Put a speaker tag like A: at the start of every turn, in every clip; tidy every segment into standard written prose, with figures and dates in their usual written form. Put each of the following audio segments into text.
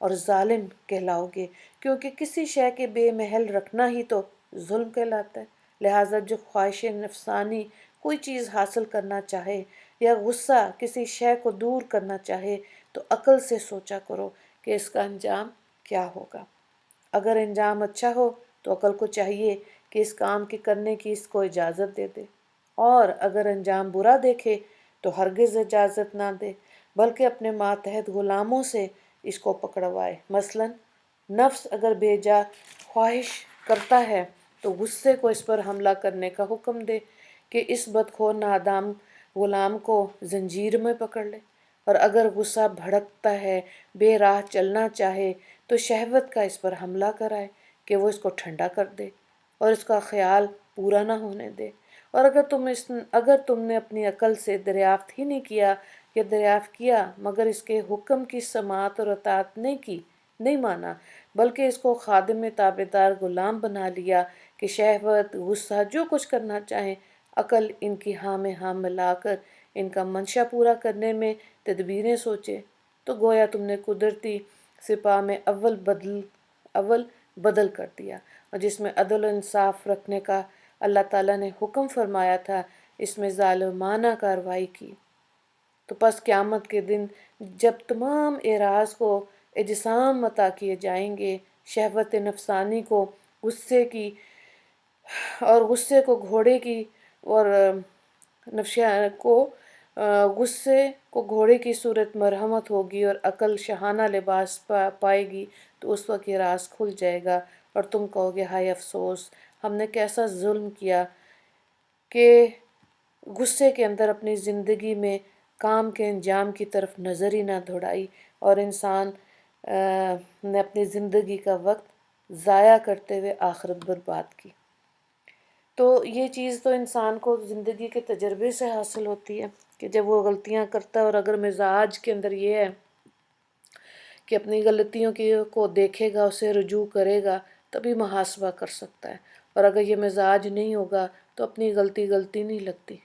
A: اور ظالم کہلاؤ گے، کیونکہ کسی شے کے بے محل رکھنا ہی تو ظلم کہلاتا ہے۔ لہٰذا جو خواہش نفسانی کوئی چیز حاصل کرنا چاہے یا غصہ کسی شے کو دور کرنا چاہے تو عقل سے سوچا کرو کہ اس کا انجام کیا ہوگا۔ اگر انجام اچھا ہو تو عقل کو چاہیے کہ اس کام کے کرنے کی اس کو اجازت دے دے، اور اگر انجام برا دیکھے تو ہرگز اجازت نہ دے، بلکہ اپنے ماتحت غلاموں سے اس کو پکڑوائے۔ مثلاً نفس اگر بے جا خواہش کرتا ہے تو غصے کو اس پر حملہ کرنے کا حکم دے کہ اس بدخور نادام غلام کو زنجیر میں پکڑ لے، اور اگر غصہ بھڑکتا ہے، بے راہ چلنا چاہے تو شہوت کا اس پر حملہ کرائے کہ وہ اس کو ٹھنڈا کر دے اور اس کا خیال پورا نہ ہونے دے۔ اور اگر تم نے اپنی عقل سے دریافت ہی نہیں کیا یا دریافت کیا مگر اس کے حکم کی سماعت اور اطاعت نہیں کی، نہیں مانا، بلکہ اس کو خادم تابعدار غلام بنا لیا کہ شہوت غصہ جو کچھ کرنا چاہیں عقل ان کی ہاں میں ہاں ملا کر ان کا منشا پورا کرنے میں تدبیریں سوچے، تو گویا تم نے قدرتی سپاہ میں اول بدل کر دیا، اور جس میں عدل و انصاف رکھنے کا اللہ تعالیٰ نے حکم فرمایا تھا اس میں ظالمانہ کارروائی کی۔ تو پس قیامت کے دن جب تمام اعراض کو اجسام عطا کیے جائیں گے، شہوت نفسانی کو غصے کی اور غصے کو گھوڑے کی اور غصے کو گھوڑے کی صورت مرحمت ہوگی اور عقل شاہانہ لباس پائے گی، تو اس وقت یہ راز کھل جائے گا اور تم کہو گے ہائے افسوس، ہم نے کیسا ظلم کیا کہ غصے کے اندر اپنی زندگی میں کام کے انجام کی طرف نظر ہی نہ دوڑائی، اور انسان نے اپنی زندگی کا وقت ضائع کرتے ہوئے آخرت برباد کی۔ تو یہ چیز تو انسان کو زندگی کے تجربے سے حاصل ہوتی ہے کہ جب وہ غلطیاں کرتا ہے، اور اگر مزاج کے اندر یہ ہے کہ اپنی غلطیوں کو دیکھے گا، اسے رجوع کرے گا، تبھی محاسبہ کر سکتا ہے، اور اگر یہ مزاج نہیں ہوگا تو اپنی غلطی نہیں لگتی۔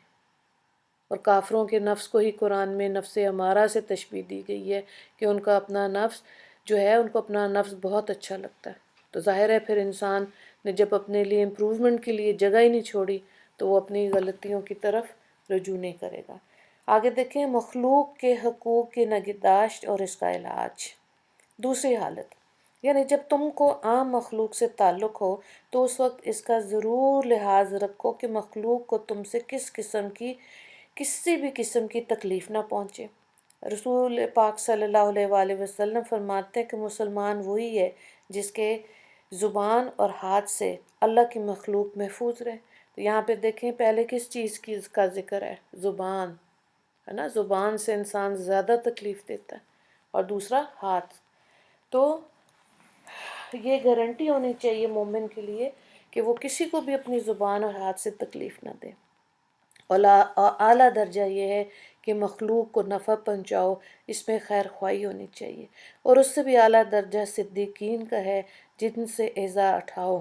A: اور کافروں کے نفس کو ہی قرآن میں نفس امارہ سے تشبیہ دی گئی ہے کہ ان کا اپنا نفس جو ہے، ان کو اپنا نفس بہت اچھا لگتا ہے۔ تو ظاہر ہے پھر انسان نے جب اپنے لیے امپروومنٹ کے لیے جگہ ہی نہیں چھوڑی تو وہ اپنی غلطیوں کی طرف رجوع نہیں کرے گا۔ آگے دیکھیں، مخلوق کے حقوق کی نگہداشت اور اس کا علاج۔ دوسری حالت، یعنی جب تم کو عام مخلوق سے تعلق ہو تو اس وقت اس کا ضرور لحاظ رکھو کہ مخلوق کو تم سے کسی بھی قسم کی تکلیف نہ پہنچے۔ رسول پاک صلی اللہ علیہ وآلہ وسلم فرماتے ہیں کہ مسلمان وہی ہے جس کے زبان اور ہاتھ سے اللہ کی مخلوق محفوظ رہے۔ تو یہاں پہ دیکھیں پہلے کس چیز کا ذکر ہے؟ زبان، ہے نا، زبان سے انسان زیادہ تکلیف دیتا ہے، اور دوسرا ہاتھ۔ تو یہ گارنٹی ہونی چاہیے مومن کے لیے کہ وہ کسی کو بھی اپنی زبان اور ہاتھ سے تکلیف نہ دے۔ اور اعلیٰ درجہ یہ ہے کہ مخلوق کو نفع پہنچاؤ، اس میں خیر خواہی ہونی چاہیے، اور اس سے بھی اعلیٰ درجہ صدیقین کا ہے جن سے ایذا اٹھاؤ،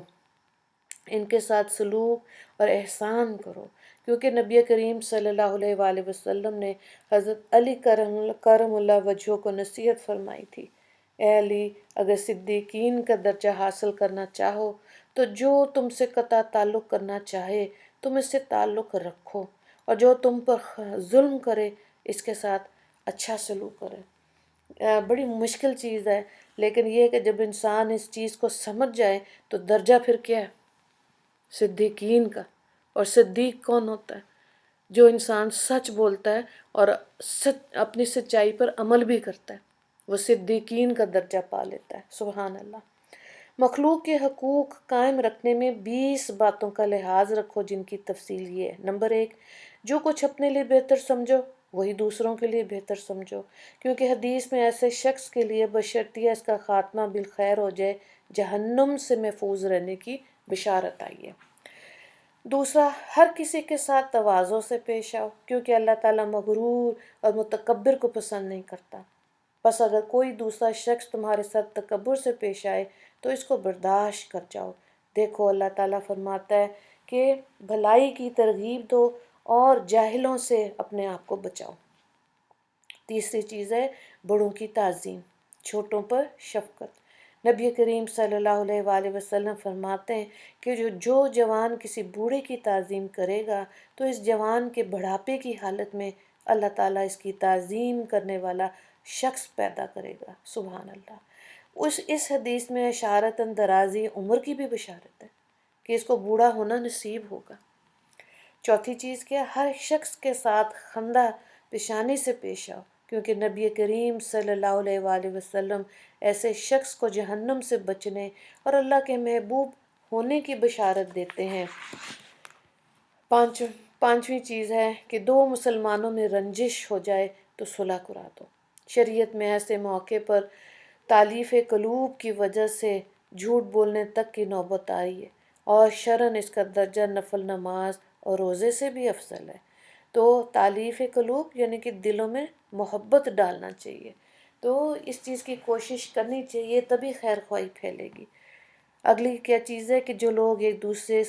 A: ان کے ساتھ سلوک اور احسان کرو، کیونکہ نبی کریم صلی اللہ علیہ وآلہ وسلم نے حضرت علی کرم اللہ وجہہ کو نصیحت فرمائی تھی، اے علی، اگر صدیقین کا درجہ حاصل کرنا چاہو تو جو تم سے قطع تعلق کرنا چاہے تم اس سے تعلق رکھو، اور جو تم پر ظلم کرے اس کے ساتھ اچھا سلوک کرے۔ بڑی مشکل چیز ہے، لیکن یہ ہے کہ جب انسان اس چیز کو سمجھ جائے تو درجہ پھر کیا ہے؟ صدیقین کا۔ اور صدیق کون ہوتا ہے؟ جو انسان سچ بولتا ہے اور اپنی سچائی پر عمل بھی کرتا ہے، وہ صدیقین کا درجہ پا لیتا ہے۔ سبحان اللہ۔ مخلوق کے حقوق قائم رکھنے میں 20 باتوں کا لحاظ رکھو، جن کی تفصیل یہ ہے۔ نمبر 1، جو کچھ اپنے لیے بہتر سمجھو وہی دوسروں کے لیے بہتر سمجھو، کیونکہ حدیث میں ایسے شخص کے لیے بشرطیہ اس کا خاتمہ بالخیر ہو جائے جہنم سے محفوظ رہنے کی بشارت آئی ہے۔ دوسرا، ہر کسی کے ساتھ تواضع سے پیش آؤ، کیونکہ اللہ تعالیٰ مغرور اور متکبر کو پسند نہیں کرتا۔ بس اگر کوئی دوسرا شخص تمہارے ساتھ تکبر سے پیش آئے تو اس کو برداشت کر جاؤ۔ دیکھو اللہ تعالیٰ فرماتا ہے کہ بھلائی کی ترغیب دو اور جاہلوں سے اپنے آپ کو بچاؤ۔ تیسری چیز ہے بڑوں کی تعظیم، چھوٹوں پر شفقت۔ نبی کریم صلی اللہ علیہ وآلہ وسلم فرماتے ہیں کہ جو جوان کسی بوڑھے کی تعظیم کرے گا تو اس جوان کے بڑھاپے کی حالت میں اللہ تعالیٰ اس کی تعظیم کرنے والا شخص پیدا کرے گا۔ سبحان اللہ۔ اس حدیث میں اشارتاً درازی عمر کی بھی بشارت ہے کہ اس کو بوڑھا ہونا نصیب ہوگا۔ چوتھی چیز کیا؟ ہر شخص کے ساتھ خندہ پیشانی سے پیش آؤ، کیونکہ نبی کریم صلی اللہ علیہ وآلہ وسلم ایسے شخص کو جہنم سے بچنے اور اللہ کے محبوب ہونے کی بشارت دیتے ہیں۔ پانچویں چیز ہے کہ دو مسلمانوں میں رنجش ہو جائے تو صلح کرا دو۔ شریعت میں ایسے موقع پر تالیف قلوب کی وجہ سے جھوٹ بولنے تک کی نوبت آئی ہے، اور شرعاً اس کا درجہ نفل نماز اور روزے سے بھی افضل ہے۔ تو تالیف قلوب یعنی کہ دلوں میں محبت ڈالنا چاہیے، تو اس چیز کی کوشش کرنی چاہیے، تبھی خیر خواہی پھیلے گی۔ اگلی کیا چیز ہے کہ جو لوگ ایک دوسرے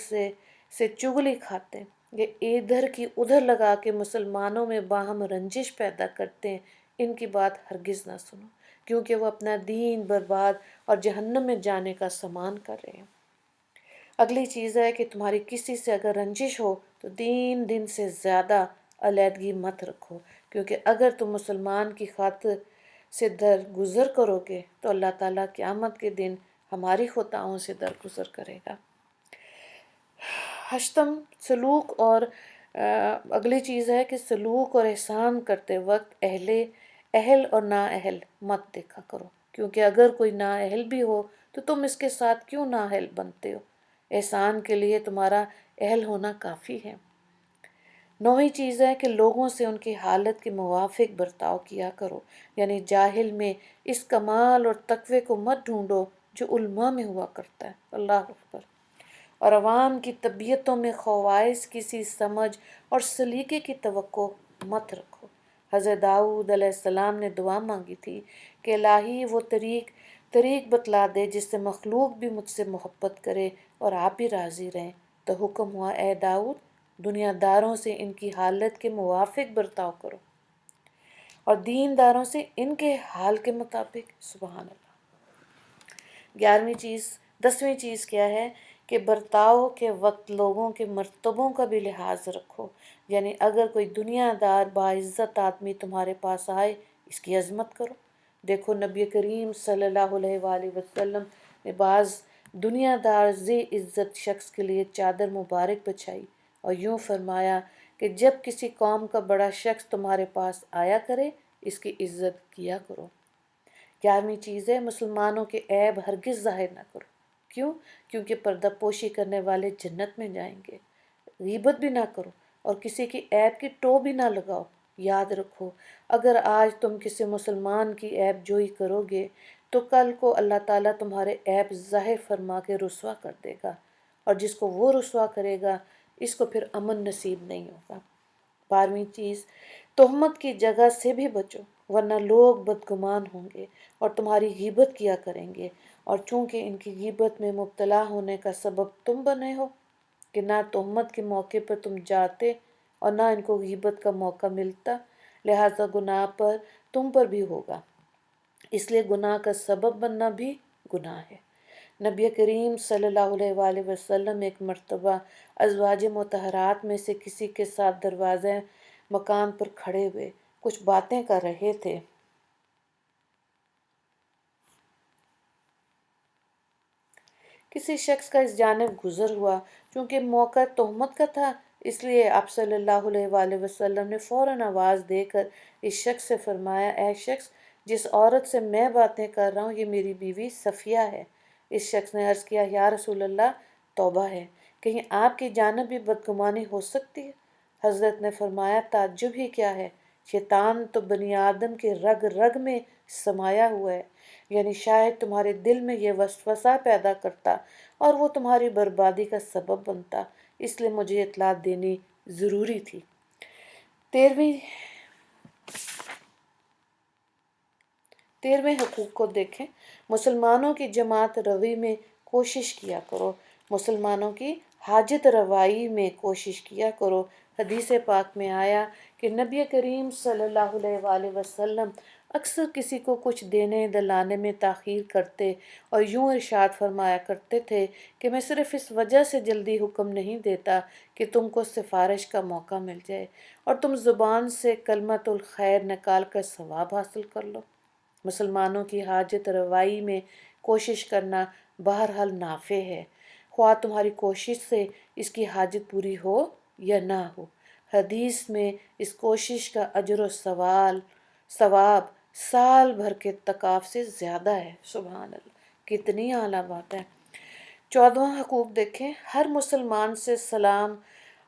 A: سے چغلی کھاتے ہیں یا ادھر کی ادھر لگا کے مسلمانوں میں باہم رنجش پیدا کرتے ہیں، ان کی بات ہرگز نہ سنو، کیونکہ وہ اپنا دین برباد اور جہنم میں جانے کا سامان کر رہے ہیں۔ اگلی چیز ہے کہ تمہاری کسی سے اگر رنجش ہو تو 3 دن سے زیادہ علیحدگی مت رکھو، کیونکہ اگر تم مسلمان کی خاطر سے درگزر کرو گے تو اللہ تعالیٰ قیامت کے دن ہماری خطاؤں سے درگزر کرے گا۔ ہشتم سلوک اور اگلی چیز ہے کہ سلوک اور احسان کرتے وقت اہل اور نااہل مت دیکھا کرو، کیونکہ اگر کوئی نااہل بھی ہو تو تم اس کے ساتھ کیوں نااہل بنتے ہو؟ احسان کے لیے تمہارا اہل ہونا کافی ہے۔ 9ویں چیز ہے کہ لوگوں سے ان کی حالت کے موافق برتاؤ کیا کرو، یعنی جاہل میں اس کمال اور تقوی کو مت ڈھونڈو جو علماء میں ہوا کرتا ہے۔ اللہ اکبر۔ اور عوام کی طبیعتوں میں خواص کسی سمجھ اور سلیقے کی توقع مت رکھو۔ حضرت داؤد علیہ السلام نے دعا مانگی تھی کہ الہی وہ طریق بتلا دے جس سے مخلوق بھی مجھ سے محبت کرے اور آپ بھی راضی رہیں، تو حکم ہوا اے داؤد دنیا داروں سے ان کی حالت کے موافق برتاؤ کرو اور دین داروں سے ان کے حال کے مطابق۔ سبحان اللہ۔ 10ویں چیز کیا ہے کہ برتاؤ کے وقت لوگوں کے مرتبوں کا بھی لحاظ رکھو، یعنی اگر کوئی دنیا دار باعزت آدمی تمہارے پاس آئے اس کی عظمت کرو۔ دیکھو نبی کریم صلی اللہ علیہ وآلہ وسلم نے بعض دنیا دار ذی عزت شخص کے لیے چادر مبارک بچھائی اور یوں فرمایا کہ جب کسی قوم کا بڑا شخص تمہارے پاس آیا کرے اس کی عزت کیا کرو۔ 11ویں چیز ہے مسلمانوں کے عیب ہرگز ظاہر نہ کرو۔ کیوں؟ کیونکہ پردہ پوشی کرنے والے جنت میں جائیں گے۔ غیبت بھی نہ کرو اور کسی کی عیب کی ٹو بھی نہ لگاؤ۔ یاد رکھو اگر آج تم کسی مسلمان کی عیب جوئی کرو گے تو کل کو اللہ تعالیٰ تمہارے عیب ظاہر فرما کے رسوا کر دے گا، اور جس کو وہ رسوا کرے گا اس کو پھر امن نصیب نہیں ہوگا۔ 12ویں چیز تہمت کی جگہ سے بھی بچو، ورنہ لوگ بدگمان ہوں گے اور تمہاری غیبت کیا کریں گے، اور چونکہ ان کی غیبت میں مبتلا ہونے کا سبب تم بنے ہو کہ نہ تہمت کے موقع پر تم جاتے اور نہ ان کو غیبت کا موقع ملتا، لہٰذا گناہ پر تم پر بھی ہوگا، اس لیے گناہ کا سبب بننا بھی گناہ ہے۔ نبی کریم صلی اللہ علیہ وآلہ وسلم ایک مرتبہ ازواج مطہرات میں سے کسی کے ساتھ دروازے مکان پر کھڑے ہوئے کچھ باتیں کر رہے تھے۔ کسی شخص کا اس جانب گزر ہوا، چونکہ موقع تہمت کا تھا اس لیے آپ صلی اللہ علیہ وآلہ وسلم نے فوراً آواز دے کر اس شخص سے فرمایا اے شخص جس عورت سے میں باتیں کر رہا ہوں یہ میری بیوی صفیہ ہے۔ اس شخص نے عرض کیا یا رسول اللہ توبہ ہے، کہیں آپ کی جانب بھی بدگمانی ہو سکتی ہے؟ حضرت نے فرمایا تعجب ہی کیا ہے، شیطان تو بنی آدم کے رگ رگ میں سمایا ہوا ہے، یعنی شاید تمہارے دل میں یہ وسوسہ پیدا کرتا اور وہ تمہاری بربادی کا سبب بنتا، اس لیے مجھے اطلاع دینی ضروری تھی۔ 13ویں حقوق کو دیکھیں۔ مسلمانوں کی جماعت روی میں کوشش کیا کرو، مسلمانوں کی حاجت روائی میں کوشش کیا کرو۔ حدیث پاک میں آیا کہ نبی کریم صلی اللہ علیہ وآلہ وسلم اکثر کسی کو کچھ دینے دلانے میں تاخیر کرتے اور یوں ارشاد فرمایا کرتے تھے کہ میں صرف اس وجہ سے جلدی حکم نہیں دیتا کہ تم کو سفارش کا موقع مل جائے اور تم زبان سے کلمت الخیر نکال کر ثواب حاصل کر لو۔ مسلمانوں کی حاجت روائی میں کوشش کرنا بہرحال نافع ہے، خواہ تمہاری کوشش سے اس کی حاجت پوری ہو یا نہ ہو۔ حدیث میں اس کوشش کا اجر و ثواب سال بھر کے اعتکاف سے زیادہ ہے۔ سبحان اللہ، کتنی اعلیٰ بات ہے۔ 14واں حقوق دیکھیں، ہر مسلمان سے سلام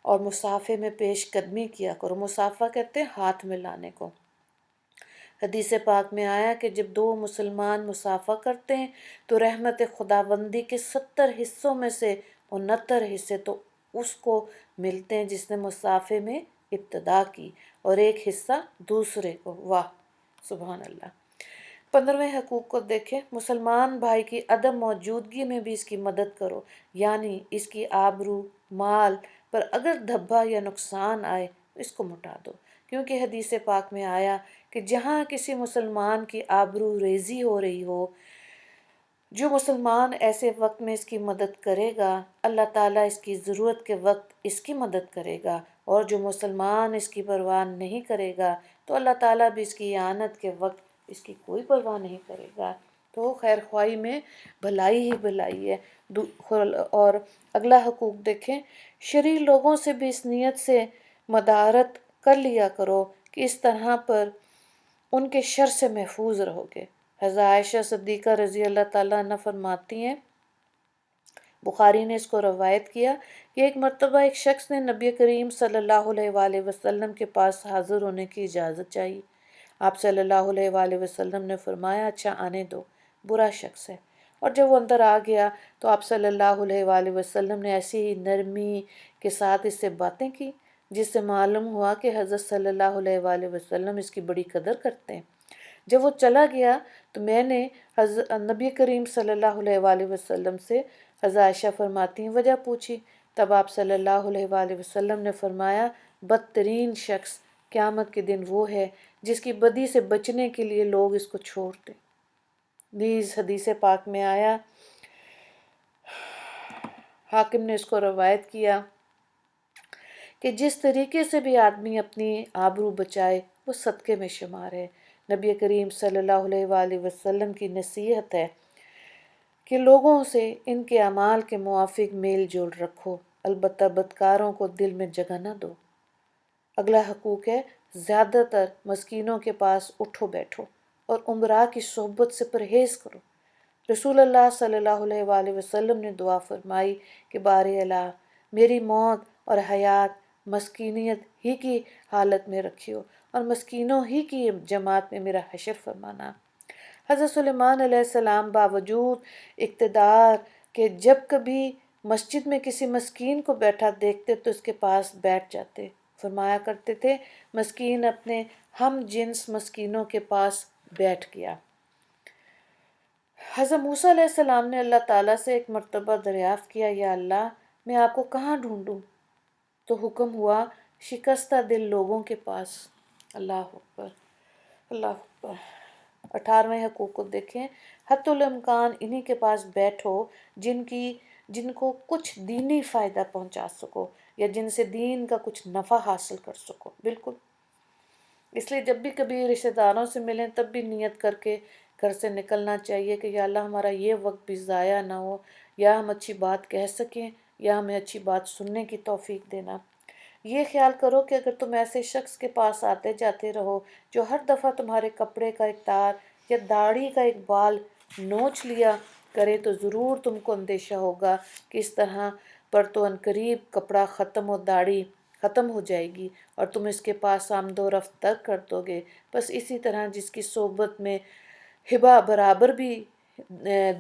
A: اور مصافحے میں پیش قدمی کیا کرو۔ مصافحہ کہتے ہیں ہاتھ ملانے کو۔ حدیث پاک میں آیا کہ جب دو مسلمان مصافحہ کرتے ہیں تو رحمت خداوندی کے 70 حصوں میں سے 69 حصے تو اس کو ملتے ہیں جس نے مصافحے میں ابتدا کی، اور ایک حصہ دوسرے کو۔ واہ، سبحان اللہ۔ 15ویں حقوق کو دیکھیں، مسلمان بھائی کی عدم موجودگی میں بھی اس کی مدد کرو، یعنی اس کی آبرو مال پر اگر دھبا یا نقصان آئے اس کو مٹا دو، کیونکہ حدیث پاک میں آیا کہ جہاں کسی مسلمان کی آبرو ریزی ہو رہی ہو، جو مسلمان ایسے وقت میں اس کی مدد کرے گا اللہ تعالیٰ اس کی ضرورت کے وقت اس کی مدد کرے گا، اور جو مسلمان اس کی پرواہ نہیں کرے گا تو اللہ تعالیٰ بھی اس کی اعانت کے وقت اس کی کوئی پرواہ نہیں کرے گا۔ تو خیر خواہی میں بھلائی ہی بھلائی ہے۔ اور اگلا حقوق دیکھیں، شرعی لوگوں سے بھی اس نیت سے مدارت کر لیا کرو کہ اس طرح پر ان کے شر سے محفوظ رہو گے۔ حضرت عائشہ صدیقہ رضی اللہ تعالیٰ عنہ فرماتی ہیں، بخاری نے اس کو روایت کیا کہ ایک مرتبہ ایک شخص نے نبی کریم صلی اللہ علیہ وآلہ وسلم کے پاس حاضر ہونے کی اجازت چاہی۔ آپ صلی اللہ علیہ وآلہ وسلم نے فرمایا اچھا آنے دو، برا شخص ہے۔ اور جب وہ اندر آ گیا تو آپ صلی اللہ علیہ وآلہ وسلم نے ایسی ہی نرمی کے ساتھ اس سے باتیں کی جس سے معلوم ہوا کہ حضرت صلی اللہ علیہ وآلہ وسلم اس کی بڑی قدر کرتے ہیں۔ جب وہ چلا گیا تو میں نے نبی کریم صلی اللہ علیہ وآلہ وسلم سے، حضرت عائشہ فرماتی ہیں، وجہ پوچھی۔ تب آپ صلی اللہ علیہ وآلہ وسلم نے فرمایا بدترین شخص قیامت کے دن وہ ہے جس کی بدی سے بچنے کے لیے لوگ اس کو چھوڑ دیں۔ نیز حدیث پاک میں آیا، حاکم نے اس کو روایت کیا کہ جس طریقے سے بھی آدمی اپنی آبرو بچائے وہ صدقے میں شمار ہے۔ نبی کریم صلی اللہ علیہ وآلہ وسلم کی نصیحت ہے کہ لوگوں سے ان کے اعمال کے موافق میل جول رکھو، البتہ بدکاروں کو دل میں جگہ نہ دو۔ اگلا حقوق ہے، زیادہ تر مسکینوں کے پاس اٹھو بیٹھو اور امراء کی صحبت سے پرہیز کرو۔ رسول اللہ صلی اللہ علیہ وآلہ وسلم نے دعا فرمائی کہ باری الہ میری موت اور حیات مسکینیت ہی کی حالت میں رکھیو اور مسکینوں ہی کی جماعت میں میرا حشر فرمانا۔ حضرت سلیمان علیہ السلام باوجود اقتدار کے جب کبھی مسجد میں کسی مسکین کو بیٹھا دیکھتے تو اس کے پاس بیٹھ جاتے، فرمایا کرتے تھے مسکین اپنے ہم جنس مسکینوں کے پاس بیٹھ گیا۔ حضرت موسیٰ علیہ السلام نے اللہ تعالیٰ سے ایک مرتبہ دریافت کیا، یا اللہ میں آپ کو کہاں ڈھونڈوں؟ تو حکم ہوا شکستہ دل لوگوں کے پاس۔ اللہ اکبر، اللہ اکبر۔ 18ویں حقوق کو دیکھیں، حتی الامکان انہی کے پاس بیٹھو جن کو کچھ دینی فائدہ پہنچا سکو یا جن سے دین کا کچھ نفع حاصل کر سکو۔ بالکل، اس لیے جب بھی کبھی رشتہ داروں سے ملیں تب بھی نیت کر کے گھر سے نکلنا چاہیے کہ یا اللہ ہمارا یہ وقت بھی ضائع نہ ہو، یا ہم اچھی بات کہہ سکیں یا ہمیں اچھی بات سننے کی توفیق دینا۔ یہ خیال کرو کہ اگر تم ایسے شخص کے پاس آتے جاتے رہو جو ہر دفعہ تمہارے کپڑے کا ایک تار یا داڑھی کا ایک بال نوچ لیا کرے تو ضرور تم کو اندیشہ ہوگا کہ اس طرح پر تو عنقریب کپڑا ختم اور داڑھی ختم ہو جائے گی اور تم اس کے پاس آمد و رفت ترک کر دو گے۔ بس اسی طرح جس کی صحبت میں ہبہ برابر بھی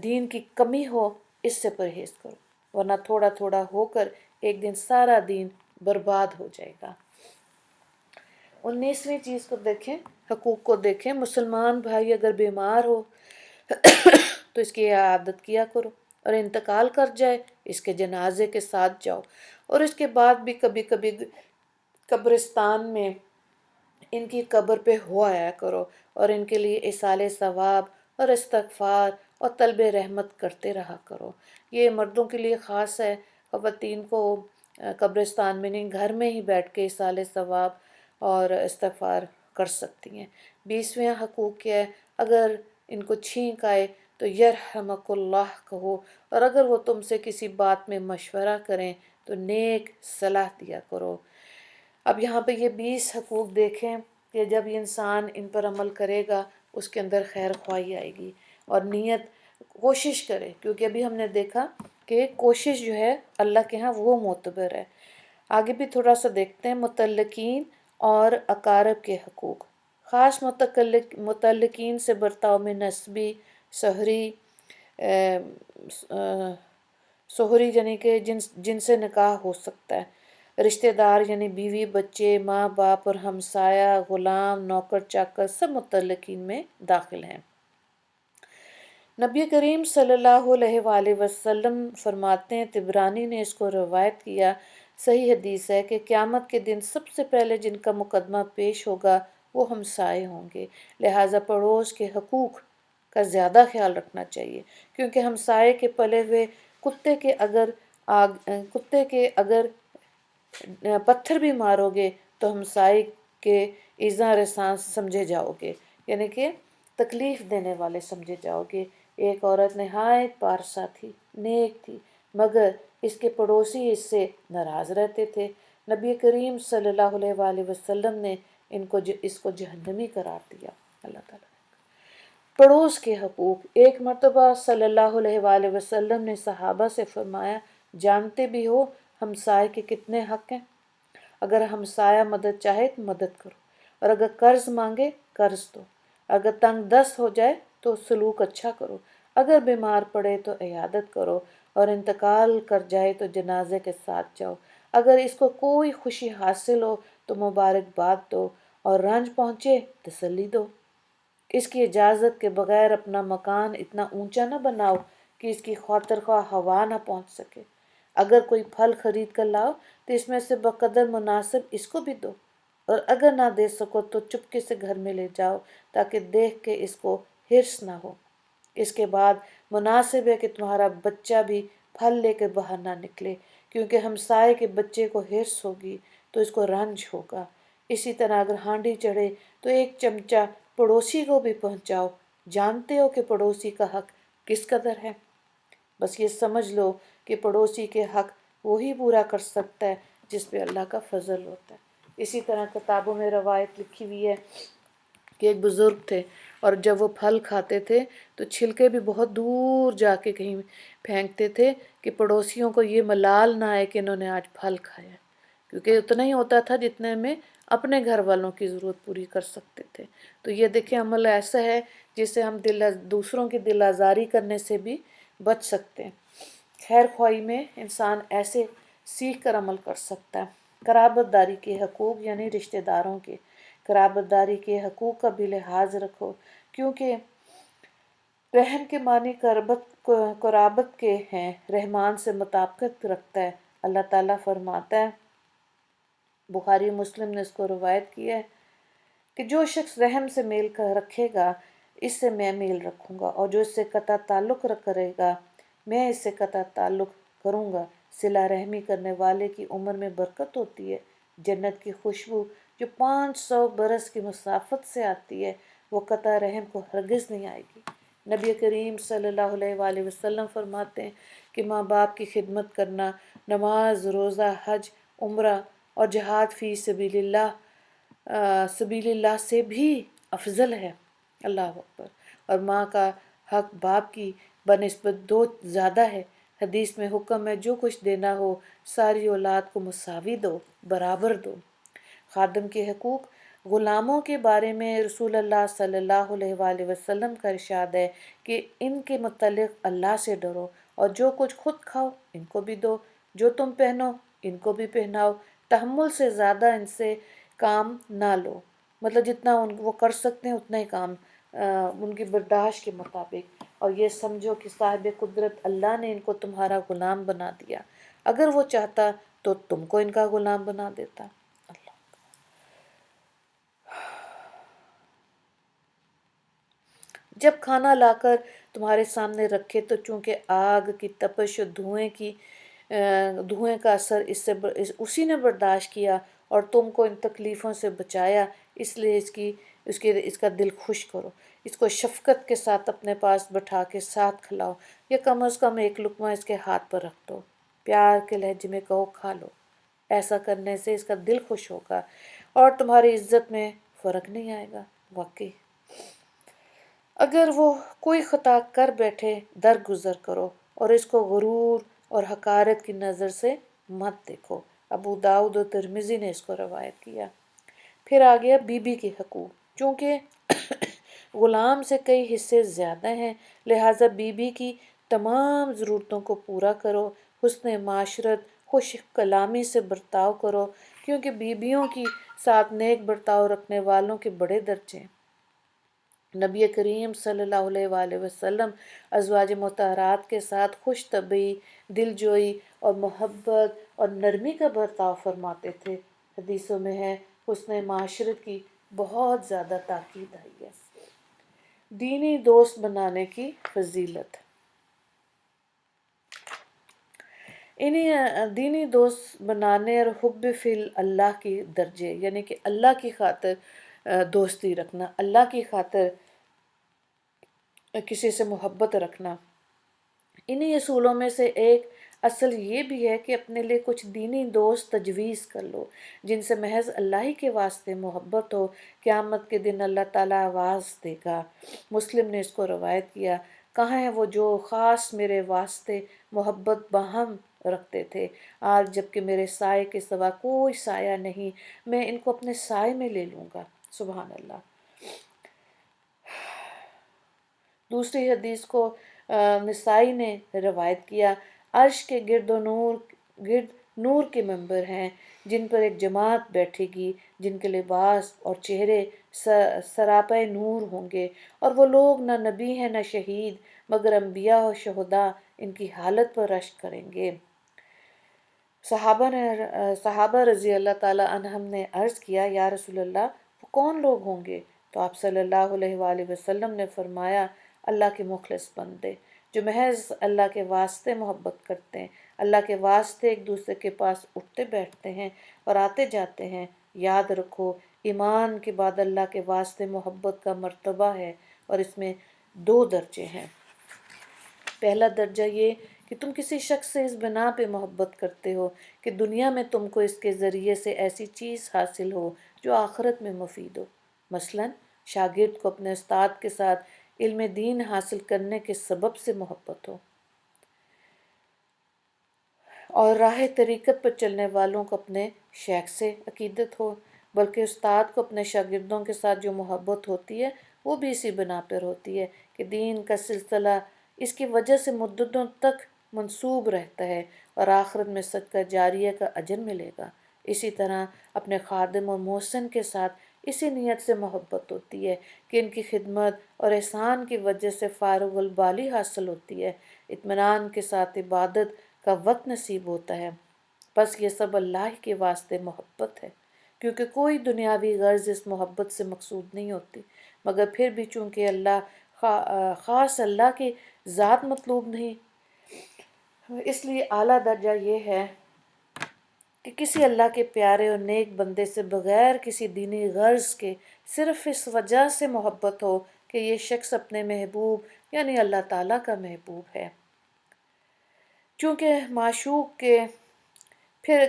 A: دین کی کمی ہو اس سے پرہیز کرو، ورنہ تھوڑا تھوڑا ہو کر ایک دن سارا دین برباد ہو جائے گا۔ 19ویں چیز کو دیکھیں، حقوق کو دیکھیں، مسلمان بھائی اگر بیمار ہو تو اس کی عیادت کیا کرو، اور انتقال کر جائے اس کے جنازے کے ساتھ جاؤ، اور اس کے بعد بھی کبھی کبھی قبرستان میں ان کی قبر پہ ہو آیا کرو اور ان کے لیے اصال ثواب اور استغفار اور طلب رحمت کرتے رہا کرو۔ یہ مردوں کے لیے خاص ہے، خواتین کو قبرستان میں نہیں، گھر میں ہی بیٹھ کے اصال ثواب اور استغفار کر سکتی ہیں۔ 20واں حقوق کیا ہے؟ اگر ان کو چھینک آئے تو یرحمک اللہ کہو، اور اگر وہ تم سے کسی بات میں مشورہ کریں تو نیک صلاح دیا کرو۔ اب یہاں پہ یہ 20 حقوق دیکھیں کہ جب یہ انسان ان پر عمل کرے گا اس کے اندر خیر خواہی آئے گی، اور نیت کوشش کرے، کیونکہ ابھی ہم نے دیکھا کہ کوشش جو ہے اللہ کے ہاں وہ معتبر ہے۔ آگے بھی تھوڑا سا دیکھتے ہیں متعلقین اور اقارب کے حقوق۔ خاص متعلقین سے برتاؤ میں نسبی، سہری، سہری یعنی کہ جن سے نکاح ہو سکتا ہے، رشتہ دار یعنی بیوی، بچے، ماں باپ اور ہمسایہ، غلام، نوکر چاکر، سب متعلقین میں داخل ہیں۔ نبی کریم صلی اللہ علیہ وآلہ وسلم فرماتے ہیں، طبرانی نے اس کو روایت کیا، صحیح حدیث ہے کہ قیامت کے دن سب سے پہلے جن کا مقدمہ پیش ہوگا وہ ہمسائے ہوں گے، لہٰذا پڑوس کے حقوق کا زیادہ خیال رکھنا چاہیے، کیونکہ ہمسائے کے پلے ہوئے کتے کے اگر پتھر بھی مارو گے تو ہمسائے کے ایذا رساں سمجھے جاؤ گے، یعنی کہ تکلیف دینے والے سمجھے جاؤ گے۔ ایک عورت نہایت پارسا تھی، نیک تھی، مگر اس کے پڑوسی اس سے ناراض رہتے تھے۔ نبی کریم صلی اللہ علیہ وآلہ وسلم نے اس کو جہنمی قرار دیا، اللہ تعالیٰ۔ پڑوس کے حقوق۔ ایک مرتبہ صلی اللہ علیہ وآلہ وسلم نے صحابہ سے فرمایا، جانتے بھی ہو ہمسائے کے کتنے حق ہیں؟ اگر ہمسایہ مدد چاہے تو مدد کرو، اور اگر قرض مانگے قرض دو، اگر تنگ دست ہو جائے تو سلوک اچھا کرو، اگر بیمار پڑے تو عیادت کرو، اور انتقال کر جائے تو جنازے کے ساتھ جاؤ، اگر اس کو کوئی خوشی حاصل ہو تو مبارکباد دو، اور رنج پہنچے تسلی دو۔ اس کی اجازت کے بغیر اپنا مکان اتنا اونچا نہ بناؤ کہ اس کی خاطر خواہ ہوا نہ پہنچ سکے۔ اگر کوئی پھل خرید کر لاؤ تو اس میں سے بقدر مناسب اس کو بھی دو، اور اگر نہ دے سکو تو چپکے سے گھر میں لے جاؤ تاکہ دیکھ کے اس کو حرص نہ ہو۔ اس کے بعد مناسب ہے کہ تمہارا بچہ بھی پھل لے کر باہر نہ نکلے، کیونکہ ہمسائے کے بچے کو حرص ہوگی تو اس کو رنج ہوگا۔ اسی طرح اگر ہانڈی چڑھے تو ایک چمچہ پڑوسی کو بھی پہنچاؤ۔ جانتے ہو کہ پڑوسی کا حق کس قدر ہے؟ بس یہ سمجھ لو کہ پڑوسی کے حق وہی پورا کر سکتا ہے جس پہ اللہ کا فضل ہوتا ہے۔ اسی طرح کتابوں میں روایت لکھی ہوئی ہے کہ ایک بزرگ تھے، اور جب وہ پھل کھاتے تھے تو چھلکے بھی بہت دور جا کے کہیں پھینکتے تھے کہ پڑوسیوں کو یہ ملال نہ آئے کہ انہوں نے آج پھل کھایا، کیونکہ اتنا ہی ہوتا تھا جتنے میں اپنے گھر والوں کی ضرورت پوری کر سکتے تھے۔ تو یہ دیکھیں عمل ایسا ہے جس سے ہم دوسروں کی دل آزاری کرنے سے بھی بچ سکتے ہیں۔ خیر خواہی میں انسان ایسے سیکھ کر عمل کر سکتا ہے۔ قرابت داری کے حقوق یعنی رشتہ داروں کے۔ قرابت داری کے حقوق کا بھی لحاظ رکھو، کیونکہ رحم کے معنی قرابت کے ہیں، رحمان سے مطابقت رکھتا ہے۔ اللہ تعالیٰ فرماتا ہے، بخاری مسلم نے اس کو روایت کیا ہے کہ جو شخص رحم سے میل رکھے گا اس سے میں میل رکھوں گا، اور جو اس سے قطع تعلق کرے گا میں اس سے قطع تعلق کروں گا۔ صلہ رحمی کرنے والے کی عمر میں برکت ہوتی ہے، جنت کی خوشبو جو 500 برس کی مسافت سے آتی ہے وہ قطع رحم کو ہرگز نہیں آئے گی۔ نبی کریم صلی اللہ علیہ وآلہ وسلم فرماتے ہیں کہ ماں باپ کی خدمت کرنا نماز، روزہ، حج، عمرہ اور جہاد فی سبیل اللہ سے بھی افضل ہے۔ اللہ اکبر۔ اور ماں کا حق باپ کی بنسبت 2 زیادہ ہے۔ حدیث میں حکم ہے جو کچھ دینا ہو ساری اولاد کو مساوی دو، برابر دو۔ خادم کے حقوق۔ غلاموں کے بارے میں رسول اللہ صلی اللہ علیہ وآلہ وسلم کا ارشاد ہے کہ ان کے متعلق اللہ سے ڈرو، اور جو کچھ خود کھاؤ ان کو بھی دو، جو تم پہنو ان کو بھی پہناؤ، تحمل سے زیادہ ان سے کام نہ لو، مطلب جتنا وہ کر سکتے ہیں اتنا ہی کام ان کی برداشت کے مطابق، اور یہ سمجھو کہ صاحب قدرت اللہ نے ان کو تمہارا غلام بنا دیا، اگر وہ چاہتا تو تم کو ان کا غلام بنا دیتا۔ اللہ جب کھانا لا کر تمہارے سامنے رکھے تو چونکہ آگ کی تپش اور دھوئیں کا اثر اسی نے برداشت کیا اور تم کو ان تکلیفوں سے بچایا، اس لیے اس کا دل خوش کرو، اس کو شفقت کے ساتھ اپنے پاس بٹھا کے ساتھ کھلاؤ، یا کم از کم ایک لقمہ اس کے ہاتھ پر رکھ دو، پیار کے لہجے میں کہو کھا لو۔ ایسا کرنے سے اس کا دل خوش ہوگا اور تمہاری عزت میں فرق نہیں آئے گا۔ واقعی اگر وہ کوئی خطا کر بیٹھے درگزر کرو اور اس کو غرور اور حقارت کی نظر سے مت دیکھو۔ ابو داؤد و ترمذی نے اس کو روایت کیا۔ پھر آ گیا بی بی کے حقوق۔ چونکہ غلام سے کئی حصے زیادہ ہیں، لہٰذا بی بی کی تمام ضرورتوں کو پورا کرو، حسن معاشرت، خوش کلامی سے برتاؤ کرو، کیونکہ بیویوں کی ساتھ نیک برتاؤ رکھنے والوں کے بڑے درجے ہیں۔ نبی کریم صلی اللہ علیہ وآلہ وسلم ازواج مطہرات کے ساتھ خوش طبعی، دلجوئی اور محبت اور نرمی کا برتاؤ فرماتے تھے۔ حدیثوں میں ہے حسن معاشرت کی بہت زیادہ تاکید آئی ہے۔ دینی دوست بنانے کی فضیلت۔ انہیں دینی دوست بنانے اور حب فی اللہ کی درجے، یعنی کہ اللہ کی خاطر دوستی رکھنا، اللہ کی خاطر کسی سے محبت رکھنا۔ انہی اصولوں میں سے ایک اصل یہ بھی ہے کہ اپنے لیے کچھ دینی دوست تجویز کر لو جن سے محض اللہ ہی کے واسطے محبت ہو۔ قیامت کے دن اللہ تعالیٰ آواز دے گا۔ مسلم نے اس کو روایت کیا، کہاں ہیں وہ جو خاص میرے واسطے محبت باہم رکھتے تھے، آج جب کہ میرے سائے کے سوا کوئی سایہ نہیں، میں ان کو اپنے سائے میں لے لوں گا۔ سبحان اللہ۔ دوسری حدیث کو نسائی نے روایت کیا، عرش کے گرد نور کے ممبر ہیں جن پر ایک جماعت بیٹھے گی جن کے لباس اور چہرے سراپے نور ہوں گے، اور وہ لوگ نہ نبی ہیں نہ شہید مگر انبیاء اور شہداء ان کی حالت پر رشک کریں گے۔ صحابہ رضی اللہ تعالیٰ عنہم نے عرض کیا، یا رسول اللہ وہ کون لوگ ہوں گے؟ تو آپ صلی اللہ علیہ وآلہ وسلم نے فرمایا، اللہ کے مخلص بندے جو محض اللہ کے واسطے محبت کرتے ہیں، اللہ کے واسطے ایک دوسرے کے پاس اٹھتے بیٹھتے ہیں اور آتے جاتے ہیں۔ یاد رکھو ایمان کے بعد اللہ کے واسطے محبت کا مرتبہ ہے اور اس میں 2 درجے ہیں۔ پہلا درجہ یہ کہ تم کسی شخص سے اس بنا پہ محبت کرتے ہو کہ دنیا میں تم کو اس کے ذریعے سے ایسی چیز حاصل ہو جو آخرت میں مفید ہو۔ مثلا شاگرد کو اپنے استاد کے ساتھ علم دین حاصل کرنے کے سبب سے محبت ہو، اور راہ طریقت پر چلنے والوں کو اپنے شیخ سے عقیدت ہو، بلکہ استاد کو اپنے شاگردوں کے ساتھ جو محبت ہوتی ہے وہ بھی اسی بنا پر ہوتی ہے کہ دین کا سلسلہ اس کی وجہ سے مدتوں تک منسوب رہتا ہے اور آخرت میں صدقہ جاریہ کا اجر ملے گا۔ اسی طرح اپنے خادم اور محسن کے ساتھ اسی نیت سے محبت ہوتی ہے کہ ان کی خدمت اور احسان کی وجہ سے فارغ البالی حاصل ہوتی ہے، اطمینان کے ساتھ عبادت کا وقت نصیب ہوتا ہے۔ بس یہ سب اللہ ہی کے واسطے محبت ہے، کیونکہ کوئی دنیاوی غرض اس محبت سے مقصود نہیں ہوتی، مگر پھر بھی چونکہ خاص اللہ کی ذات مطلوب نہیں، اس لیے اعلیٰ درجہ یہ ہے کہ کسی اللہ کے پیارے اور نیک بندے سے بغیر کسی دینی غرض کے صرف اس وجہ سے محبت ہو کہ یہ شخص اپنے محبوب یعنی اللہ تعالیٰ کا محبوب ہے۔ چونکہ معشوق کے پھر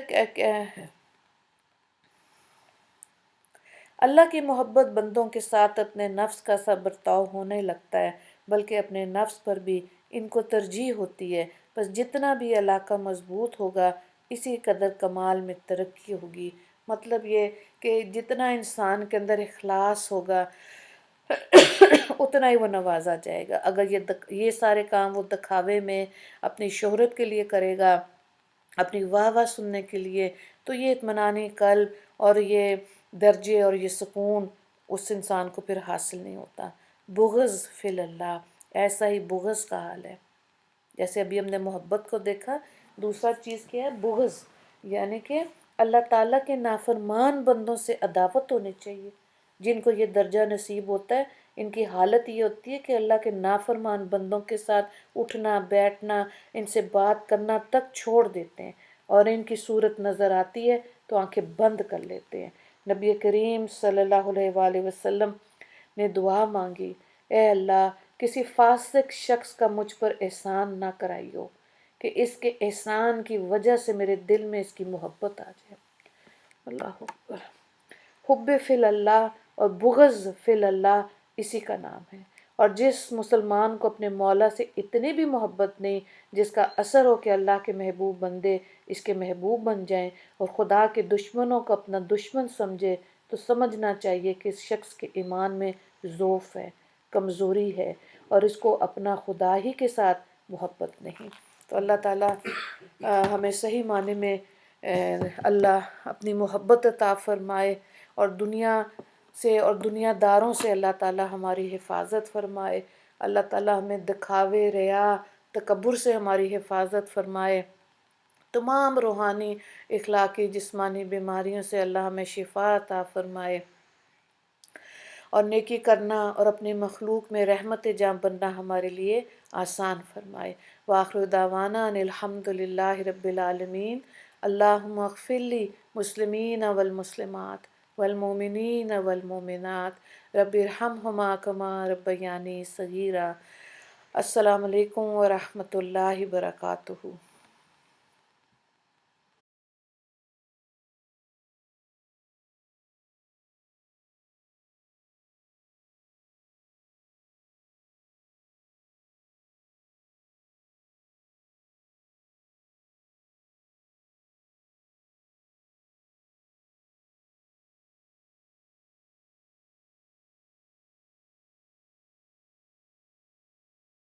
A: اللہ کی محبت بندوں کے ساتھ اپنے نفس کا سا برتاؤ ہونے لگتا ہے، بلکہ اپنے نفس پر بھی ان کو ترجیح ہوتی ہے۔ بس جتنا بھی علاقہ مضبوط ہوگا اسی قدر کمال میں ترقی ہوگی۔ مطلب یہ کہ جتنا انسان کے اندر اخلاص ہوگا اتنا ہی وہ نوازا جائے گا۔ اگر یہ سارے کام وہ دکھاوے میں اپنی شہرت کے لیے کرے گا، اپنی واہ واہ سننے کے لیے، تو یہ اطمینانی قلب اور یہ درجے اور یہ سکون اس انسان کو پھر حاصل نہیں ہوتا۔ بغض فی اللہ، ایسا ہی بغض کا حال ہے۔ جیسے ابھی ہم نے محبت کو دیکھا، دوسرا چیز کیا ہے؟ بغض، یعنی کہ اللہ تعالیٰ کے نافرمان بندوں سے عداوت ہونی چاہیے۔ جن کو یہ درجہ نصیب ہوتا ہے ان کی حالت یہ ہوتی ہے کہ اللہ کے نافرمان بندوں کے ساتھ اٹھنا بیٹھنا، ان سے بات کرنا تک چھوڑ دیتے ہیں، اور ان کی صورت نظر آتی ہے تو آنکھیں بند کر لیتے ہیں۔ نبی کریم صلی اللہ علیہ وآلہ وسلم نے دعا مانگی، اے اللہ کسی فاسق شخص کا مجھ پر احسان نہ کرائیو کہ اس کے احسان کی وجہ سے میرے دل میں اس کی محبت آ جائے۔ اللہ اکبر۔ حب فی اللہ اور بغض فی اللہ اسی کا نام ہے، اور جس مسلمان کو اپنے مولا سے اتنی بھی محبت نہیں جس کا اثر ہو کہ اللہ کے محبوب بندے اس کے محبوب بن جائیں، اور خدا کے دشمنوں کو اپنا دشمن سمجھے، تو سمجھنا چاہیے کہ اس شخص کے ایمان میں ضعف ہے، کمزوری ہے، اور اس کو اپنا خدا ہی کے ساتھ محبت نہیں۔ تو اللہ تعالیٰ ہمیں صحیح معنی میں اللہ اپنی محبت عطا فرمائے، اور دنیا سے اور دنیا داروں سے اللہ تعالیٰ ہماری حفاظت فرمائے۔ اللہ تعالیٰ ہمیں دکھاوے، ریا، تکبر سے ہماری حفاظت فرمائے۔ تمام روحانی، اخلاقی، جسمانی بیماریوں سے اللہ ہمیں شفا عطا فرمائے، اور نیکی کرنا اور اپنی مخلوق میں رحمت جاں بننا ہمارے لیے آسان فرمائے۔ وآخر دعوانا ان الحمد للہ رب العالمین۔ اللہم اغفر لی مسلمین والمسلمات والمؤمنین والمؤمنات رب ارحمہما کما ربیانی صغیرا۔ السلام علیکم ورحمۃ اللہ وبرکاتہ۔